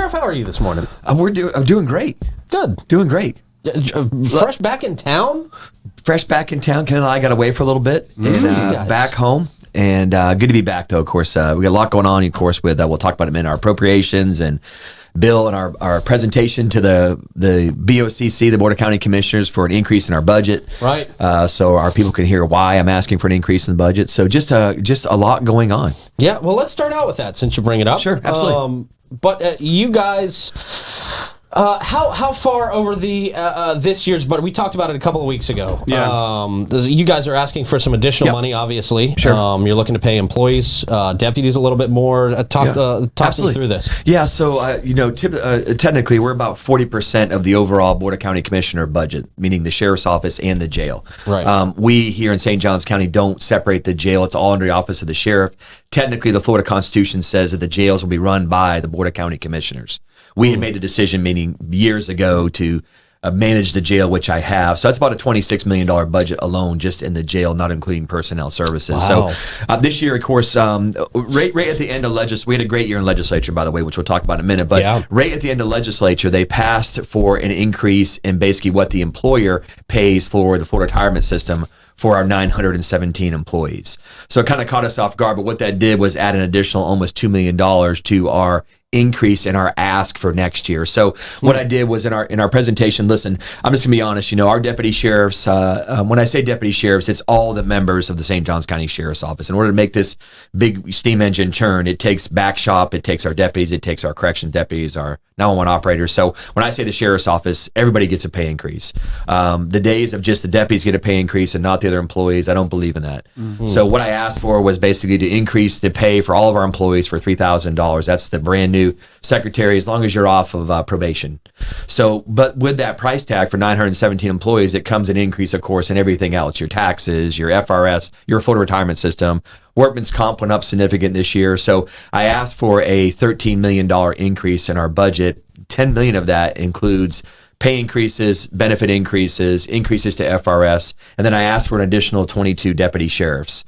Sheriff, how are you this morning? I'm doing great. Good. Doing great. Fresh back in town? Fresh back in town. Ken and I got away for a little bit. And, back home. And good to be back, though, of course. We got a lot going on, of course, with we'll talk about it in our appropriations and bill and our presentation to the BOCC, the Board of County Commissioners, for an increase in our budget. Right. So our people can hear why I'm asking for an increase in the budget. So just a lot going on. Yeah, well, let's start out with that since you bring it up. Sure, absolutely. But you guys, how far over the this year's budget? We talked about it a couple of weeks ago. Yeah. You guys are asking for some additional money, obviously. Sure. You're looking to pay employees, deputies a little bit more. Talk me through this. Yeah, so, technically, we're about 40% of the overall Board of County Commissioner budget, meaning the Sheriff's Office and the jail. Right. We here in St. Johns County don't separate the jail. It's all under the Office of the Sheriff. Technically, the Florida Constitution says that the jails will be run by the Board of County Commissioners. We had made the decision, meaning years ago, to manage the jail, which I have. So that's about a $26 million budget alone just in the jail, not including personnel services. Wow. So this year, of course, right at the end of we had a great year in legislature, by the way, which we'll talk about in a minute. But right at the end of legislature, they passed for an increase in basically what the employer pays for the Florida retirement system for our 917 employees. So it kind of caught us off guard, but what that did was add an additional almost $2 million to our increase in our ask for next year. So what I did was in our presentation, listen, I'm just gonna be honest, our deputy sheriffs, when I say deputy sheriffs, it's all the members of the St. Johns County Sheriff's Office. In order to make this big steam engine churn, it takes back shop, it takes our deputies, it takes our correction deputies, our 911 operators. So when I say the Sheriff's Office, everybody gets a pay increase. The days of just the deputies get a pay increase and not the other employees, I don't believe in that. Mm-hmm. So what I asked for was basically to increase the pay for all of our employees for $3,000. That's the brand new secretary, as long as you're off of probation. So, but with that price tag for 917 employees, it comes an increase, of course, in everything else, your taxes, your FRS, your Florida retirement system. Workman's comp went up significant this year. So I asked for a $13 million increase in our budget. $10 million of that includes pay increases, benefit increases, increases to FRS, and then I asked for an additional 22 deputy sheriffs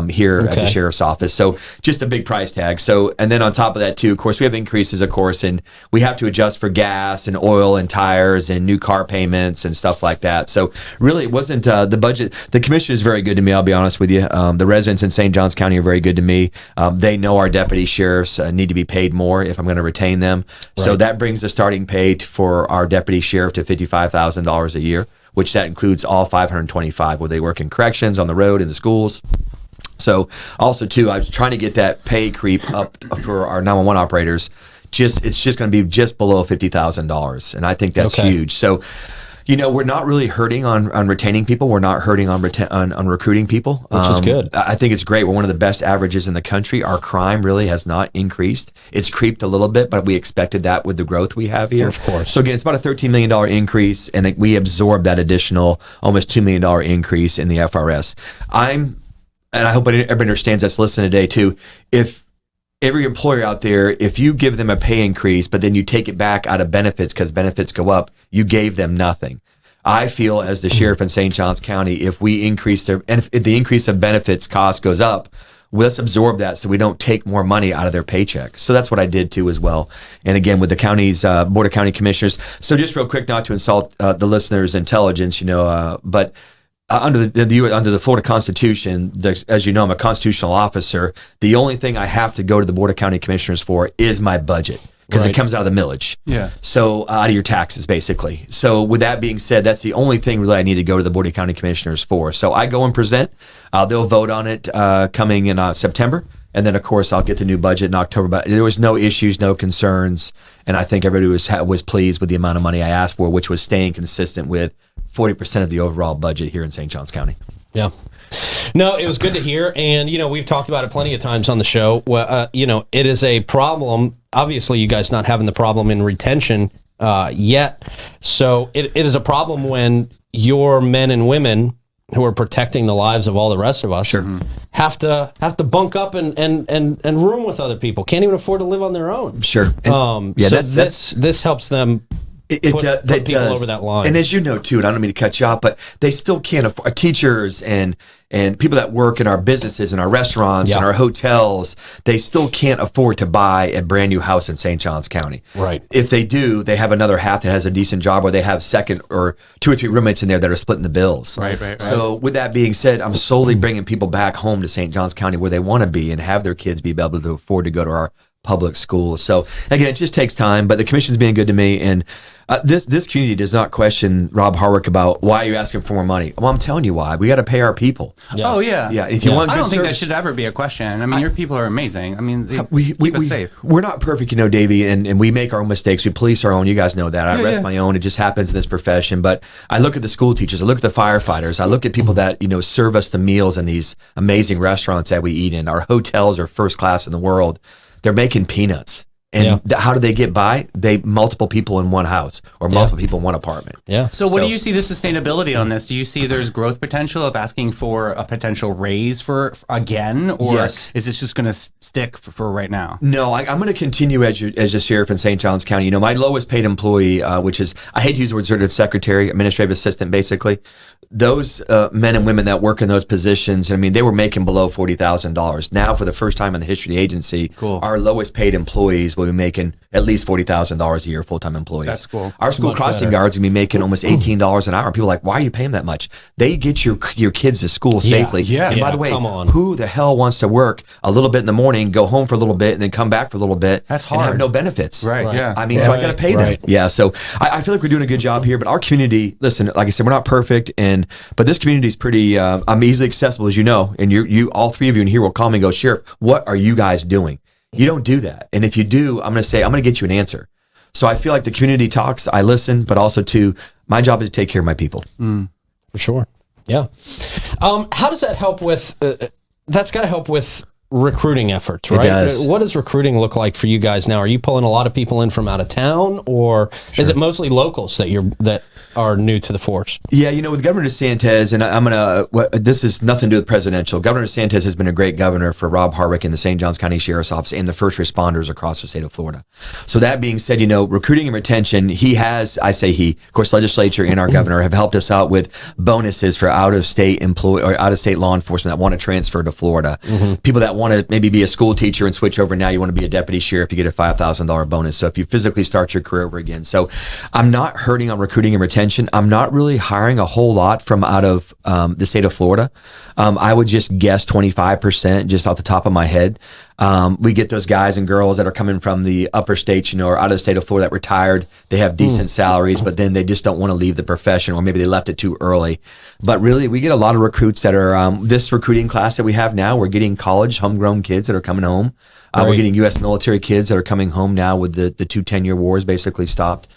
here at the Sheriff's Office. So just a big price tag. So, and then on top of that too, of course, we have increases, of course, and we have to adjust for gas and oil and tires and new car payments and stuff like that. So really it wasn't the budget. The commissioner is very good to me, I'll be honest with you. The residents in St. Johns County are very good to me. They know our deputy sheriffs need to be paid more if I'm going to retain them. Right. So that brings the starting pay for our deputy sheriff to $55,000 a year, which that includes all 525 where they work in corrections, on the road, in the schools. So also too, I was trying to get that pay creep up for our 911 operators. It's just going to be just below $50,000, and I think that's huge. So, we're not really hurting on retaining people. We're not hurting on recruiting people, which is good. I think it's great. We're one of the best averages in the country. Our crime really has not increased. It's creeped a little bit, but we expected that with the growth we have here. Of course. So again, it's about a $13 million increase, and we absorbed that additional almost $2 million increase in the FRS. And I hope everybody understands that's listening today too. If every employer out there, if you give them a pay increase, but then you take it back out of benefits because benefits go up, you gave them nothing. I feel as the sheriff in St. Johns County, if we increase and if the increase of benefits cost goes up, let's absorb that so we don't take more money out of their paycheck. So that's what I did too as well. And again, with the county's Board of County Commissioners. So just real quick, not to insult the listeners' intelligence, but under the Florida Constitution, as you know, I'm a constitutional officer. The only thing I have to go to the Board of County Commissioners for is my budget, because it comes out of the millage. Yeah. So out of your taxes, basically. So with that being said, that's the only thing really I need to go to the Board of County Commissioners for. So I go and present. They'll vote on it coming in September. And then, of course, I'll get the new budget in October. But there was no issues, no concerns. And I think everybody was pleased with the amount of money I asked for, which was staying consistent with 40% of the overall budget here in St. Johns County. Yeah. No, it was good to hear. And, we've talked about it plenty of times on the show. Well, it is a problem. Obviously, you guys not having the problem in retention yet. So it is a problem when your men and women who are protecting the lives of all the rest of us have to bunk up and room with other people. Can't even afford to live on their own. Sure. So this helps them put people over that line. And as you know too, and I don't mean to cut you off, but they still can't afford teachers and people that work in our businesses and our restaurants and our hotels. They still can't afford to buy a brand new house in St. Johns County. Right. If they do, they have another half that has a decent job, or they have second or 2 or 3 roommates in there that are splitting the bills. Right. So with that being said, I'm slowly bringing people back home to St. Johns County where they want to be and have their kids be able to afford to go to our public schools. So again, it just takes time, but the commission's being good to me. And this community does not question Rob Hardwick about why you're asking for more money. Well, I'm telling you why. We got to pay our people. Yeah. Oh yeah. Yeah. If you want, I don't think service, that should ever be a question. I mean, your people are amazing. I mean, they keep us safe. We're not perfect, Davey, and we make our own mistakes. We police our own. You guys know that. I rest my own. It just happens in this profession. But I look at the school teachers. I look at the firefighters. I look at people that serve us the meals in these amazing restaurants that we eat in. Our hotels are first class in the world. They're making peanuts. And how do they get by? They multiple people in one house or multiple people in one apartment. Yeah. So what do you see the sustainability on this? Do you see there's growth potential of asking for a potential raise for again, or is this just going to stick for right now? No, I'm going to continue as a sheriff in St. Johns County. My lowest paid employee, which is, I hate to use the word secretary, administrative assistant, basically. Those men and women that work in those positions, I mean, they were making below $40,000. Now, for the first time in the history of the agency, our lowest paid employees will be making at least $40,000 a year, full-time employees. That's cool. Our school crossing guards will be making almost $18 an hour. People are like, why are you paying that much? They get your kids to school safely. Yeah. And by the way, who the hell wants to work a little bit in the morning, go home for a little bit, and then come back for a little bit and have no benefits? Right. Yeah. I mean, so I got to pay them. Yeah. So I feel like we're doing a good job here, but our community, listen, like I said, we're not perfect, but this community is pretty easily accessible, as you know, and you all three of you in here will call me and go, Sheriff, what are you guys doing? You don't do that. And if you do, I'm going to get you an answer. So I feel like the community talks, I listen, but also my job is to take care of my people. For sure. Yeah. How does that help with, that's got to help with recruiting efforts, right? It does. What does recruiting look like for you guys now? Are you pulling a lot of people in from out of town, or is it mostly locals that are new to the force? Yeah, with Governor DeSantis, and this is nothing to do with presidential. Governor DeSantis has been a great governor for Rob Hardwick and the St. Johns County Sheriff's Office and the first responders across the state of Florida. So that being said, recruiting and retention, of course, legislature and our governor have helped us out with bonuses for out-of-state employee or out-of-state law enforcement that want to transfer to Florida. People that want to maybe be a school teacher and switch over now, you want to be a deputy sheriff, you get a $5,000 bonus. So if you physically start your career over again. So I'm not hurting on recruiting and retention. I'm not really hiring a whole lot from out of the state of Florida. I would just guess 25% just off the top of my head. We get those guys and girls that are coming from the upper states, or out of the state of Florida that retired. They have decent salaries, but then they just don't want to leave the profession, or maybe they left it too early. But really, we get a lot of recruits that are, this recruiting class that we have now, we're getting college, homegrown kids that are coming home. We're getting U.S. military kids that are coming home now with the 2 10-year wars basically stopped.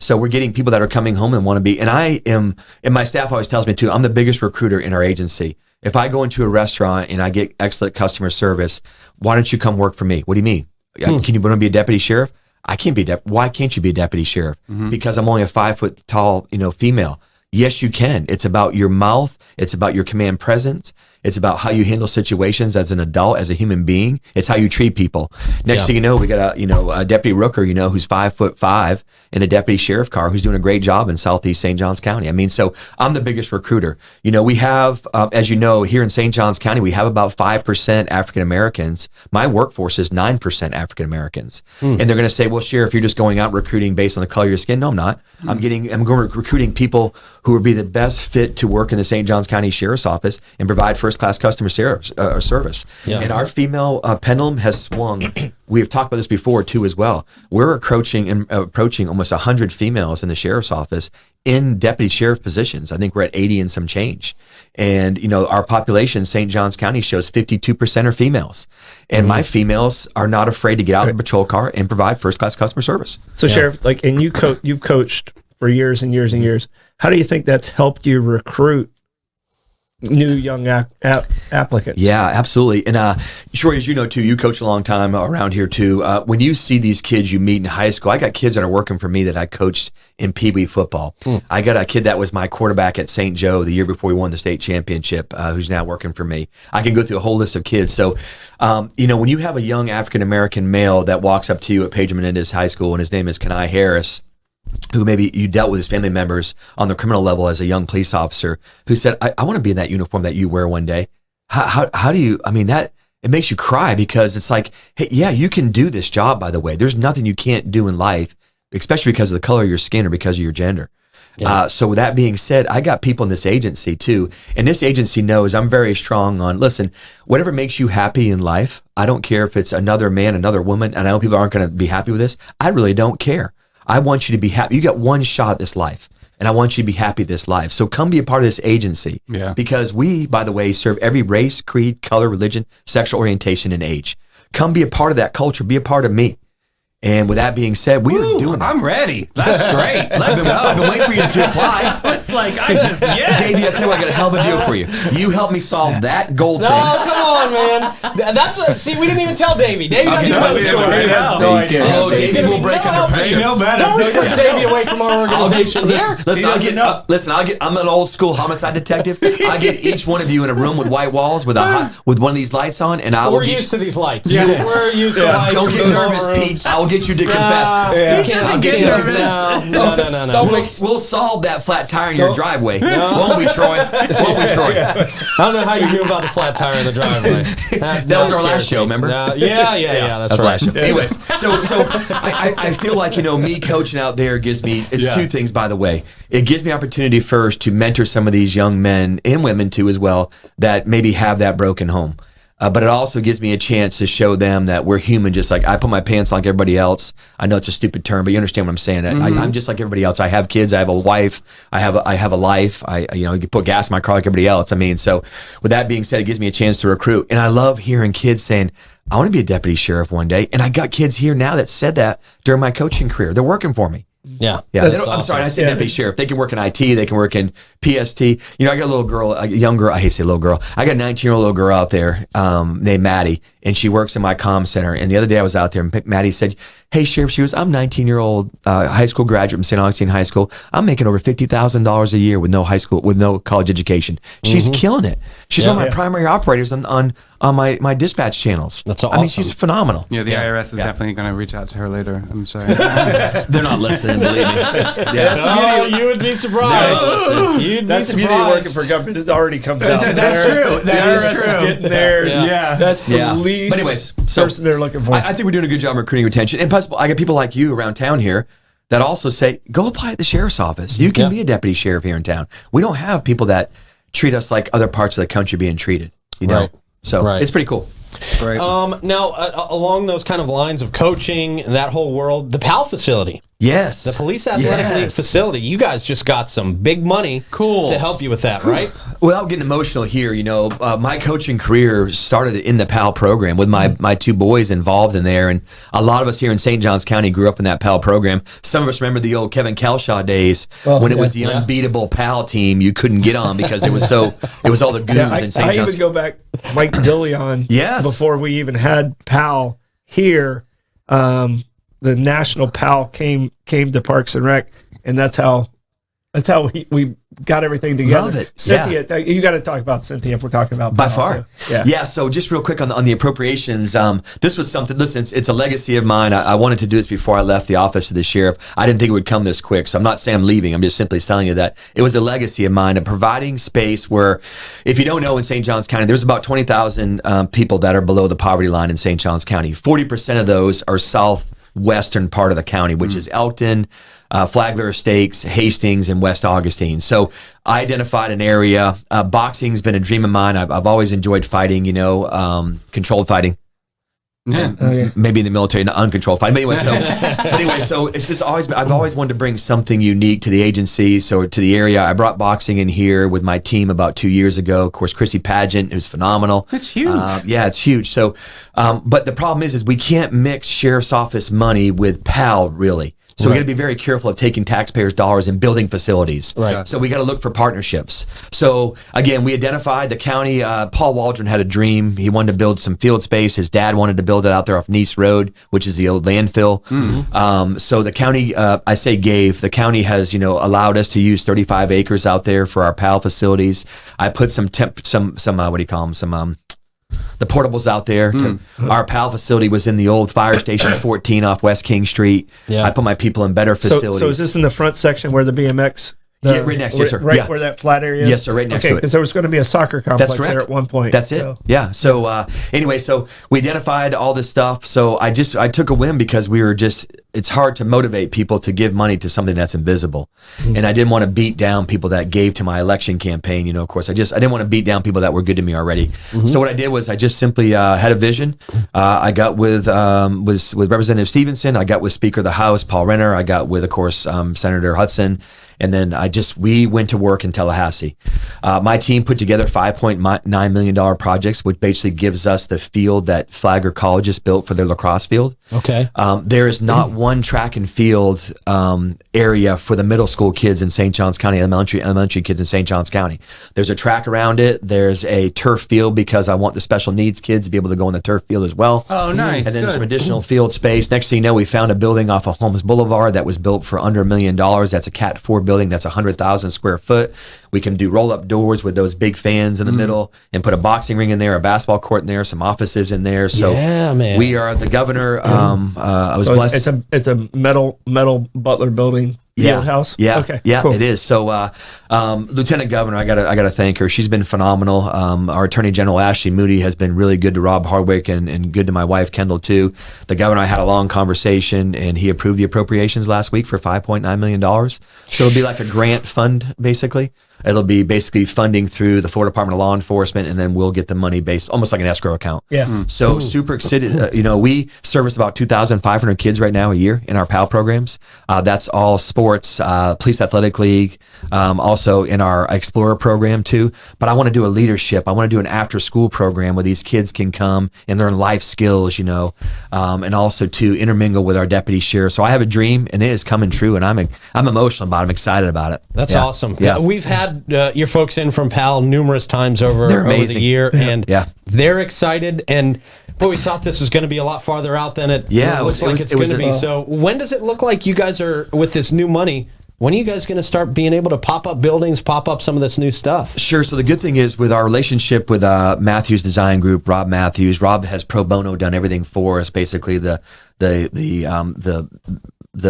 So we're getting people that are coming home and want to be, and my staff always tells me too, I'm the biggest recruiter in our agency. If I go into a restaurant and I get excellent customer service, why don't you come work for me? What do you mean? Can you want to be a deputy sheriff? I can't be why can't you be a deputy sheriff? Because I'm only a 5 foot tall, female. Yes, you can. It's about your mouth. It's about your command presence. It's about how you handle situations as an adult, as a human being. It's how you treat people. Next thing you know, we got a deputy rooker, who's 5'5" in a deputy sheriff car who's doing a great job in Southeast St. Johns County. I mean, so I'm the biggest recruiter. We have, as you know, here in St. Johns County, we have about 5% African Americans. My workforce is 9% African Americans. And they're going to say, well, Sheriff, you're just going out recruiting based on the color of your skin. No, I'm not. I'm going recruiting people who would be the best fit to work in the St. Johns County Sheriff's Office and provide first-class customer service. And our female pendulum has swung. We have talked about this before too as well. We're approaching almost 100 females in the sheriff's office in deputy sheriff positions. I think we're at 80 and some change. And our population in St. Johns County shows 52% are females. And my females are not afraid to get out of the patrol car and provide first-class customer service. So Sheriff, and you've coached for years and years and years. How do you think that's helped you recruit new young applicants? Yeah, absolutely. And Troy, as you know too, you coach a long time around here too. When you see these kids you meet in high school, I got kids that are working for me that I coached in Pee Wee football. I got a kid that was my quarterback at St. Joe the year before we won the state championship, who's now working for me. I can go through a whole list of kids. So, when you have a young African American male that walks up to you at Pedro Menendez High School and his name is Kenai Harris, who maybe you dealt with as family members on the criminal level as a young police officer, who said, I want to be in that uniform that you wear one day. How do you, I mean, that it makes you cry, because it's like, hey, yeah, you can do this job, by the way. There's nothing you can't do in life, especially because of the color of your skin or because of your gender. Yeah. So with that being said, I got people in this agency too. And this agency knows I'm very strong on, listen, whatever makes you happy in life, I don't care if it's another man, another woman, and I know people aren't going to be happy with this. I really don't care. I want you to be happy. You got one shot at this life, and I want you to be happy this life. So come be a part of this agency. Yeah. Because we, by the way, serve every race, creed, color, religion, sexual orientation, and age. Come be a part of that culture. Be a part of me. And with that being said, we are doing that. I'm ready. That's great. Let's go. I've been waiting for you to apply. It's like, yes. Davey, I tell you what, I got a hell of a deal for you. You help me solve that gold thing. No, come on, man. That's what, see, we didn't even tell Davey. Davey doesn't even know the story. He has no idea. Oh, Davey will break under pressure. Don't push Davey away from our organization. I'm an old school homicide detective. I get each one of you in a room with white walls with one of these lights on, and we're used to these lights. Yeah. We're used to lights. Don't get nervous, Pete. I will get you to confess. I'll get you to confess. No. We'll solve that flat tire in your driveway. Won't we, Troy? I don't know how you knew about the flat tire in the driveway. That was our last show, remember? Yeah, that's right. Last show. Anyways, so I feel like, me coaching out there gives me, it's two things, by the way. It gives me opportunity first to mentor some of these young men and women too as well that maybe have that broken home. But it also gives me a chance to show them that we're human, just like I put my pants on like everybody else. I know it's a stupid term, but you understand what I'm saying. I'm just like everybody else. I have kids. I have a wife. I have a life. You put gas in my car like everybody else. I mean, so with that being said, it gives me a chance to recruit. And I love hearing kids saying, I want to be a deputy sheriff one day. And I got kids here now that said that during my coaching career. They're working for me. Yeah. Awesome. I'm sorry. I say deputy sheriff. They can work in IT. They can work in PST. I got a little girl, a young girl. I hate to say little girl. I got a 19-year-old little girl out there named Maddie, and she works in my comm center. And the other day I was out there, and Maddie said, hey, Sheriff, I'm 19-year-old high school graduate from St. Augustine High School. I'm making over $50,000 a year with no college education. She's killing it. She's one of my primary operators on my dispatch channels. That's awesome. I mean, she's phenomenal. Yeah, the IRS is definitely going to reach out to her later. I'm sorry. They're not listening, believe me. You would be surprised. That's the beauty of working for government. It already comes out. That's true. The IRS is getting theirs. Yeah. That's the least person they're looking for. I think we're doing a good job recruiting retention. And plus, I got people like you around town here that also say, go apply at the sheriff's office. You can be a deputy sheriff here in town. We don't have people that treat us like other parts of the country being treated. Right. So it's pretty cool. Right. Now, along those kind of lines of coaching and that whole world, the PAL facility. Yes. The Police Athletic League facility. You guys just got some big money to help you with that, right? Without getting emotional here, my coaching career started in the PAL program with my two boys involved in there. And a lot of us here in St. Johns County grew up in that PAL program. Some of us remember the old Kevin Kelshaw days when it was the unbeatable PAL team you couldn't get on because it was all the goons in St. Johns. I even go back, Mike DeLeon, before we even had PAL here. The national PAL came to Parks and Rec, and that's how we got everything together. Love it. Cynthia, you got to talk about Cynthia if we're talking about by PAL far. Too. Yeah. So just real quick on the appropriations, this was something. Listen, it's a legacy of mine. I wanted to do this before I left the office of the sheriff. I didn't think it would come this quick, so I'm not saying I'm leaving. I'm just simply telling you that it was a legacy of mine of providing space where, if you don't know, in St. Johns County, there's about 20,000 people that are below the poverty line in St. Johns County. 40% of those are southwestern part of the county, which is Elkton, Flagler Estates, Hastings, and West Augustine. So I identified an area. Boxing's been a dream of mine. I've always enjoyed fighting, controlled fighting. Maybe in the military, not uncontrolled fighting. But anyway, so it's just I've always wanted to bring something unique to the agency, so to the area. I brought boxing in here with my team about 2 years ago. Of course, Chrissy Pageant, who's phenomenal. It's huge. It's huge. So, but the problem is we can't mix sheriff's office money with PAL, really. So we got to be very careful of taking taxpayers' dollars and building facilities. Right. So we got to look for partnerships. So again, we identified the county. Paul Waldron had a dream. He wanted to build some field space. His dad wanted to build it out there off Nice Road, which is the old landfill. So the county, the county has allowed us to use 35 acres out there for our PAL facilities. I put some what do you call them? the portables out there. Our PAL facility was in the old fire station 14 off West King Street. Yeah. I put my people in better facilities. So is this in the front section where the BMX? Yeah, right next to it, sir. Right where that flat area is? Yes, sir, right next to it. Because there was going to be a soccer complex there at one point. That's it. Yeah. So anyway, so we identified all this stuff. So I took a whim because we were just, it's hard to motivate people to give money to something that's invisible. And I didn't want to beat down people that gave to my election campaign. You know, of course, I didn't want to beat down people that were good to me already. So what I did was I just simply had a vision. I got with Representative Stevenson. I got with Speaker of the House, Paul Renner. I got with, of course, Senator Hudson. And then we went to work in Tallahassee. My team put together $5.9 million projects, which basically gives us the field that Flagler College has built for their lacrosse field. Okay. There is not one track and field area for the middle school kids in St. Johns County, elementary kids in St. Johns County. There's a track around it. There's a turf field because I want the special needs kids to be able to go in the turf field as well. Oh, nice. And then there's some additional field space. Next thing you know, we found a building off of Holmes Boulevard that was built for under $1 million. That's a Cat 4 building that's 100,000 square foot. We can do roll-up doors with those big fans in the middle and put a boxing ring in there, a basketball court in there, some offices in there. So we are the governor. I was blessed. It's a metal Butler building. Field house. Yeah. Okay. Yeah. Cool. It is. So, Lieutenant Governor, I gotta thank her. She's been phenomenal. Our Attorney General Ashley Moody has been really good to Rob Hardwick and good to my wife Kendall too. The governor, I had a long conversation and he approved the appropriations last week for $5.9 million. So it'll be like a grant fund basically. It'll be basically funding through the Florida Department of Law Enforcement, and then we'll get the money based almost like an escrow account. Yeah. So super excited. We service about 2,500 kids right now a year in our PAL programs. That's all sports, Police Athletic League, also in our Explorer program too. But I want to do a leadership. I want to do an after-school program where these kids can come and learn life skills, and also to intermingle with our deputy sheriff. So I have a dream, and it is coming true, and I'm emotional about it. I'm excited about it. That's awesome. Yeah. We've had your folks in from PAL numerous times over the year, and they're excited. And we thought this was going to be a lot farther out than it looks like it's going to be. So when does it look like you guys are, with this new money, when are you guys going to start being able to pop up buildings, pop up some of this new stuff? Sure. So the good thing is with our relationship with Matthews Design Group, Rob Matthews, Rob has pro bono done everything for us. Basically, the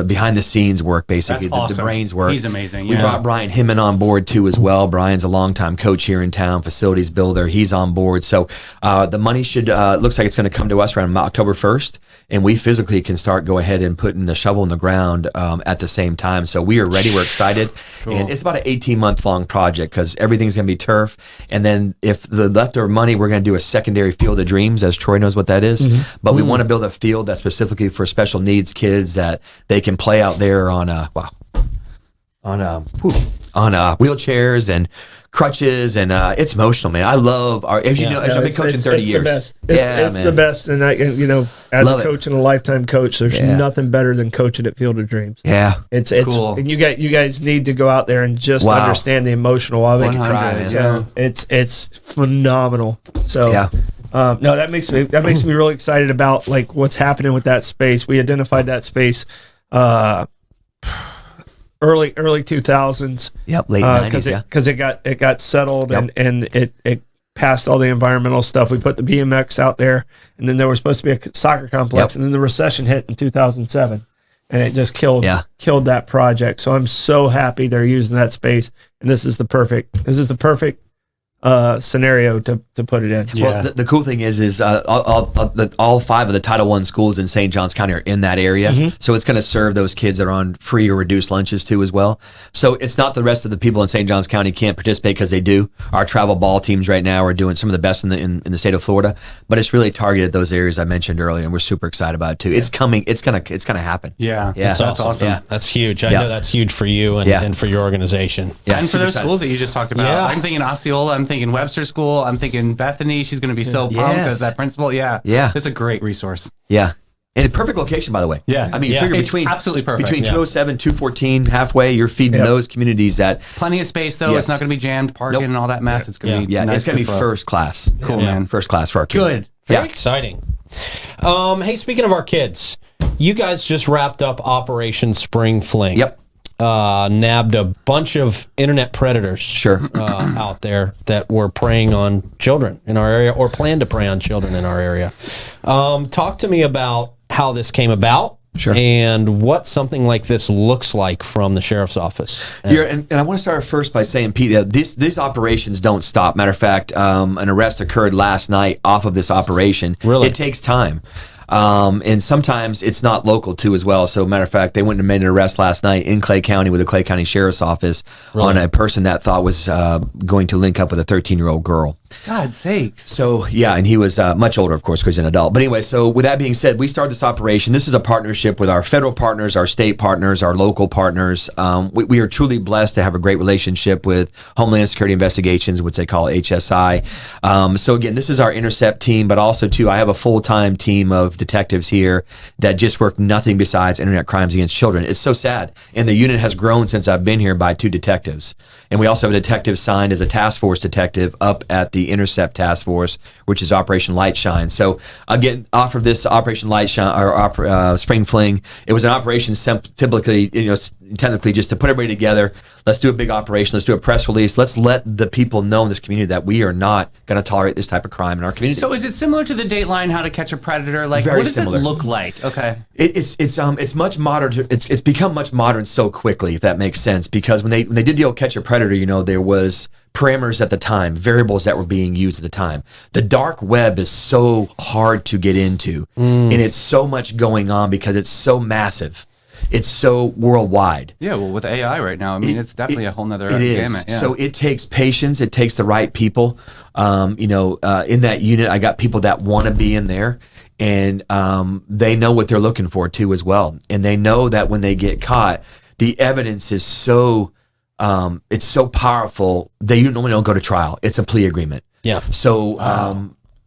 behind the scenes work, basically. That's awesome. The brains work. He's amazing. We brought Brian Himman on board too as well. Brian's a longtime coach here in town, facilities builder. He's on board. So the money looks like it's going to come to us around October 1st, and we physically can go ahead and putting the shovel in the ground at the same time. So we are ready. We're excited. Cool. And it's about an 18-month long project because everything's going to be turf. And then if the leftover money, we're going to do a secondary Field of Dreams, as Troy knows what that is. But we want to build a field that's specifically for special needs kids that they can play out there on wheelchairs and crutches, and it's emotional, man. I love I've been coaching 30 years. It's the best, and as a coach and a lifetime coach, there's nothing better than coaching at Field of Dreams. Yeah, it's cool. And you guys need to go out there and just understand the emotional of it. It's phenomenal. So no, that makes me really excited about like what's happening with that space. We identified that space early 2000s. Yep, late 90s. Because it got settled and it passed all the environmental stuff. We put the BMX out there, and then there was supposed to be a soccer complex, and then the recession hit in 2007, and it just killed that project. So I'm so happy they're using that space, and this is the perfect scenario to put it in. Well, the cool thing is all 5 of the Title I schools in St. Johns County are in that area, so it's going to serve those kids that are on free or reduced lunches too as well. So it's not the rest of the people in St. Johns County can't participate, because they do. Our travel ball teams right now are doing some of the best in the state of Florida, but it's really targeted those areas I mentioned earlier, and we're super excited about it too. It's coming. It's gonna happen. That's awesome. Yeah. That's huge. I know that's huge for you and for your organization. And for those schools that you just talked about. I'm thinking Osceola. I'm thinking Webster School. I'm thinking Bethany. She's going to be so pumped as that principal. Yeah. It's a great resource. Yeah. And a perfect location, by the way. Yeah. I mean, figure between absolutely perfect. Between 207, 214, halfway, you're feeding those communities that. Plenty of space, though. It's not going to be jammed, parking and all that mess. It's going to be nice. It's going to be first class. Cool, man. First class for our kids. Good. Very exciting. Hey, speaking of our kids, you guys just wrapped up Operation Spring Fling. Yep. nabbed a bunch of internet predators out there that were preying on children in our area or planned to prey on children in our area. Talk to me about how this came about. Sure. And what something like this looks like from the sheriff's office. And I want to start first by saying, Pete, that these operations don't stop. Matter of fact, an arrest occurred last night off of this operation. Really? It takes time. And sometimes it's not local too as well. So matter of fact, they went and made an arrest last night in Clay County with the Clay County Sheriff's Office on a person that thought was going to link up with a 13-year-old girl. God's sakes. So, yeah, and he was much older, of course, because he's an adult. But anyway, so with that being said, we started this operation. This is a partnership with our federal partners, our state partners, our local partners. We are truly blessed to have a great relationship with Homeland Security Investigations, which they call HSI. So, again, this is our intercept team, but also, too, I have a full-time team of detectives here that just work nothing besides internet crimes against children. It's so sad. And the unit has grown since I've been here by 2 detectives. And we also have a detective signed as a task force detective up at the Intercept Task Force, which is Operation Light Shine. So again, off of this Operation Light Shine or Spring Fling, it was an operation typically, technically just to put everybody together. Let's do a big operation. Let's do a press release. Let's let the people know in this community that we are not going to tolerate this type of crime in our community. So is it similar to the Dateline How to Catch a Predator? Like, Very what does similar. it look like? Okay. It's much modern. It's become much modern so quickly, if that makes sense. Because when they did the old Catch a Predator, there was parameters at the time, variables that were being used at the time. The dark web is so hard to get into, and it's so much going on because it's so massive. It's so worldwide. Yeah, well, with AI right now, I mean, it's definitely a whole nother gamut. Yeah. So it takes patience. It takes the right people. In that unit, I got people that want to be in there, and they know what they're looking for too as well. And they know that when they get caught, the evidence is so it's so powerful. They normally don't go to trial. It's a plea agreement. Yeah. So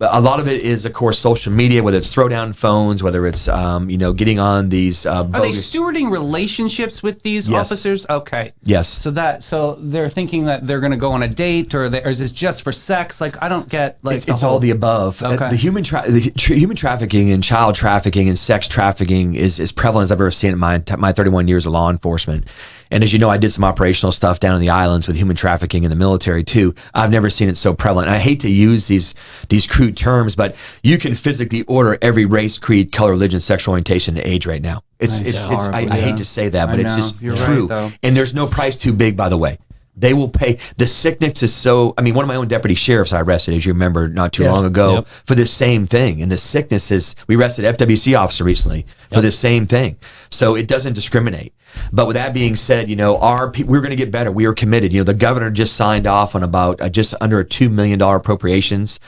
a lot of it is, of course, social media, whether it's throwdown phones, whether it's getting on these. Are they stewarding relationships with these officers? Okay. Yes. So they're thinking that they're going to go on a date, or is it just for sex? Like, I don't get it's all the above. Okay. The human trafficking and child trafficking and sex trafficking is prevalent as I've ever seen in my 31 years of law enforcement. And as you know, I did some operational stuff down in the islands with human trafficking in the military too. I've never seen it so prevalent. And I hate to use these crude terms, but you can physically order every race, creed, color, religion, sexual orientation, and age right now. I hate to say that, but it's just true. Right, and there's no price too big, by the way. They will pay. The sickness is so. I mean, one of my own deputy sheriffs I arrested, as you remember, not too long ago, for this same thing. And the sickness is. We arrested an FWC officer recently for this same thing. So it doesn't discriminate. But with that being said, we're going to get better. We are committed. The governor just signed off on about just under a $2 million appropriations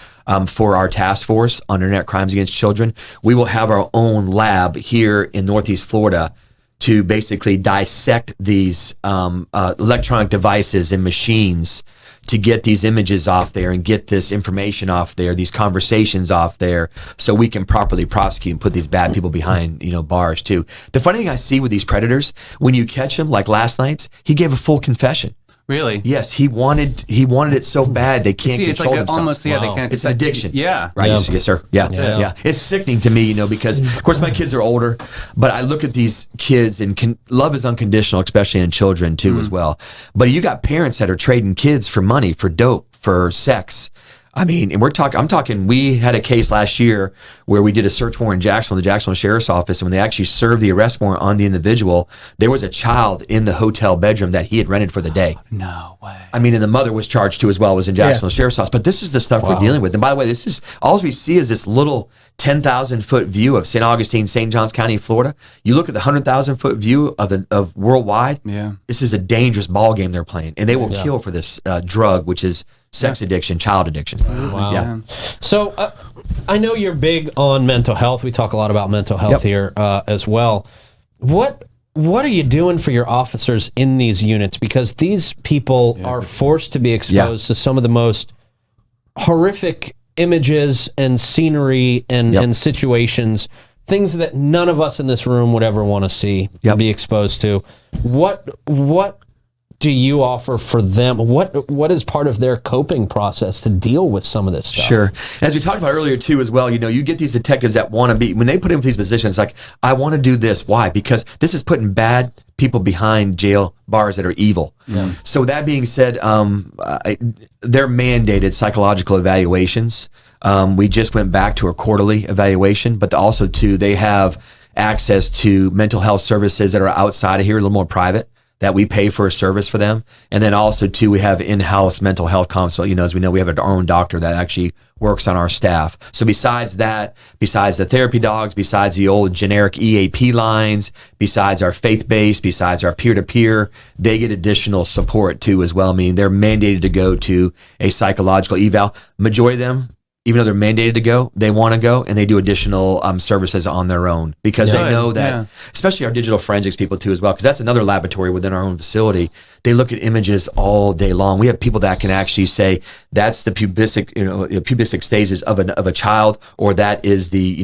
for our task force on internet crimes against children. We will have our own lab here in Northeast Florida to basically dissect these electronic devices and machines to get these images off there and get this information off there, these conversations off there, so we can properly prosecute and put these bad people behind, bars too. The funny thing I see with these predators, when you catch them, like last night's, he gave a full confession. Really? Yes, he wanted it so bad they can't control themselves. Almost, yeah, they can't. It's an addiction. Yeah. Right. Yeah. Yes, sir. Yeah. It's sickening to me, because of course my kids are older, but I look at these kids and love is unconditional, especially in children too as well. But you got parents that are trading kids for money, for dope, for sex. I mean, and I'm talking, we had a case last year where we did a search warrant in Jacksonville, the Jacksonville Sheriff's Office, and when they actually served the arrest warrant on the individual, there was a child in the hotel bedroom that he had rented for the day. No way. I mean, and the mother was charged too as well, was in Jacksonville Sheriff's Office. But this is the stuff we're dealing with. And by the way, this is, all we see is this little 10,000-foot view of St. Augustine, St. Johns County, Florida. You look at the 100,000-foot view of worldwide. Yeah. This is a dangerous ball game they're playing. And they will kill for this drug, which is sex addiction, child addiction. Wow. Yeah. So I know you're big on mental health. We talk a lot about mental health here as well. What are you doing for your officers in these units? Because these people are forced to be exposed to some of the most horrific images and scenery and situations, things that none of us in this room would ever want to see be exposed to. What do you offer for them? What is part of their coping process to deal with some of this stuff? Sure. As we talked about earlier too as well, you get these detectives that want to be, when they put in these positions, like, I want to do this. Why? Because this is putting bad people behind jail bars that are evil. So that being said, they're mandated psychological evaluations. We just went back to a quarterly evaluation, but also too, they have access to mental health services that are outside of here, a little more private, that we pay for a service for them. And then also too, we have in-house mental health consult. You know, as we know, we have our own doctor that actually works on our staff. So besides that, besides the therapy dogs, besides the old generic EAP lines, besides our faith-based, besides our peer-to-peer, they get additional support too as well. Meaning they're mandated to go to a psychological eval. Majority of them, even though they're mandated to go, they want to go, and they do additional services on their own because they know that, especially our digital forensics people too as well, because that's another laboratory within our own facility. They look at images all day long. We have people that can actually say that's the pubescent stages of a child, or that is the,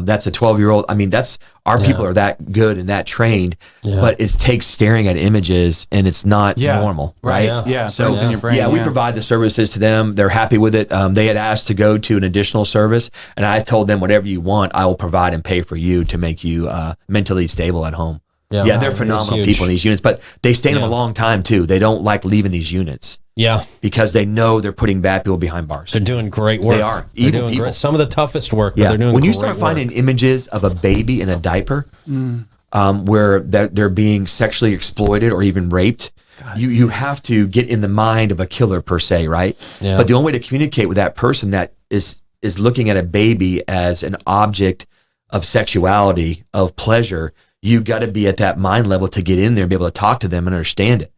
that's a 12-year-old. I mean, that's our people are that good and that trained, but it takes staring at images and it's not normal, right? So in your brain, we provide the services to them. They're happy with it. They had asked to go to an additional service, and I told them whatever you want, I will provide and pay for you to make you mentally stable at home. They're phenomenal people in these units, but they stay in them a long time too. They don't like leaving these units. Because they know they're putting bad people behind bars. They're doing great work. They are. They're doing people. great. Some of the toughest work, but they're doing when you great start work. finding images of a baby in a diaper where they're being sexually exploited or even raped, you have to get in the mind of a killer per se, right? But the only way to communicate with that person that is looking at a baby as an object of sexuality, of pleasure, you got to be at that mind level to get in there and be able to talk to them and understand it.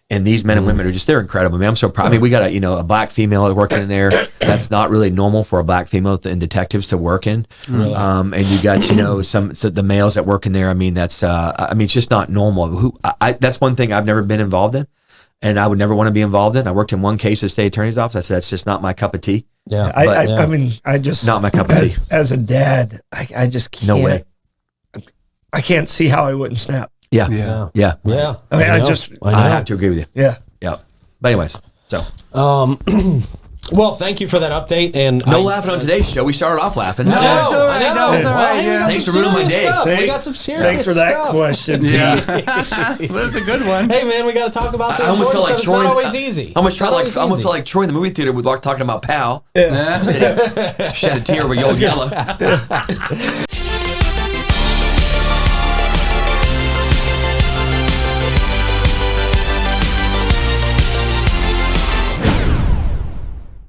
And these men and women are they're incredible, man. I'm so proud. I mean, we got a black female working in there. That's not really normal for a black female and detectives to work in. Really? And you got, the males that work in there. I mean, that's, it's just not normal. That's one thing I've never been involved in, and I would never want to be involved in. I worked in one case at the state attorney's office. I said, that's just not my cup of tea. I mean, I just, not my cup of tea. As a dad, I just can't. No way. I can't see how I wouldn't snap. Yeah. I mean, I have to agree with you. Yeah. But anyways, so. Well, thank you for that update. And no laughing on today's show. We started off laughing. I know. Thanks for ruining my day. We got some serious Thanks for that question. That's a good one. Hey, man, we got to talk about this. I almost felt like Troy. It's not always easy. I almost felt like Troy in the movie theater with talking about Pal. Shed a tear over Yellow.